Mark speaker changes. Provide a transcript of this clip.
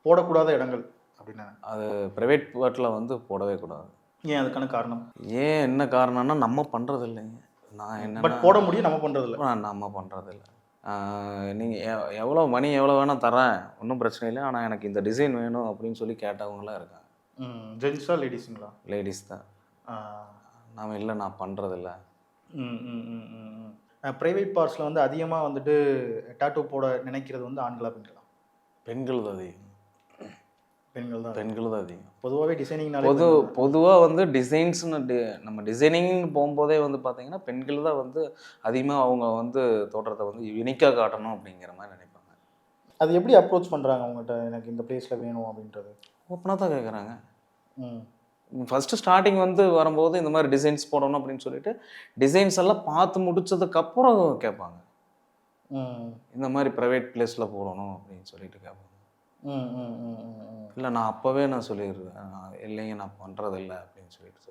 Speaker 1: போடக்கூடாத இடங்கள் அப்படின்னு.
Speaker 2: அது ப்ரைவேட் பார்ட்டில் வந்து போடவே கூடாது.
Speaker 1: ஏன் அதுக்கான காரணம்?
Speaker 2: ஏன் என்ன காரணம்னா நம்ம பண்ணுறது இல்லைங்க. நான்
Speaker 1: பட்
Speaker 2: என்னென்னா
Speaker 1: போட முடியும், நம்ம பண்ணுறதில்ல.
Speaker 2: நம்ம பண்ணுறது இல்லை. நீங்கள் எவ்வளோ மணி எவ்வளோ வேணால் தரேன், ஒன்றும் பிரச்சனை இல்லை, ஆனால் எனக்கு இந்த டிசைன் வேணும் அப்படின்னு சொல்லி கேட்டவங்களாம் இருக்காங்க.
Speaker 1: ஜென்ஸா லேடிஸுங்களா?
Speaker 2: லேடிஸ் தான். நாம இல்லை, நான் பண்ணுறதில்ல.
Speaker 1: ப்ரைவேட் பார்ட்ஸில் வந்து அதிகமாக வந்துட்டு டாட்டூ போட நினைக்கிறது வந்து ஆண்களா பெண்களா?
Speaker 2: பெண்கள் தான் அதிகம்.
Speaker 1: பெண்கள் தான்.
Speaker 2: பெண்கள் தான் அதிகம்.
Speaker 1: பொதுவாகவே டிசைனிங்னாலே
Speaker 2: பொதுவாக வந்து டிசைன்ஸ்னு நம்ம டிசைனிங்னு போகும்போதே வந்து பார்த்தீங்கன்னா பெண்கள் தான் வந்து அதிகமாக அவங்க வந்து தோற்றத்தை வந்து யுனிக்காக காட்டணும் அப்படிங்கிற மாதிரி நினைப்பாங்க.
Speaker 1: அது எப்படி அப்ரோச் பண்ணுறாங்க அவங்ககிட்ட, எனக்கு இந்த பிளேஸில் வேணும் அப்படின்றது?
Speaker 2: ஓப்பனாக தான் கேட்குறாங்க. ஃபஸ்ட்டு ஸ்டார்டிங் வந்து வரும்போது இந்த மாதிரி டிசைன்ஸ் போடணும் அப்படின்னு சொல்லிட்டு டிசைன்ஸ் எல்லாம் பார்த்து முடிச்சதுக்கப்புறம் கேட்பாங்க. இந்த மாதிரி ப்ரைவேட் பிளேஸில் போடணும் அப்படின்னு சொல்லிட்டு கேட்பாங்க. இல்லை, நான் அப்போவே நான் சொல்லிடுவேன், இல்லைங்க நான் பண்ணுறதில்ல அப்படின்னு சொல்லிட்டு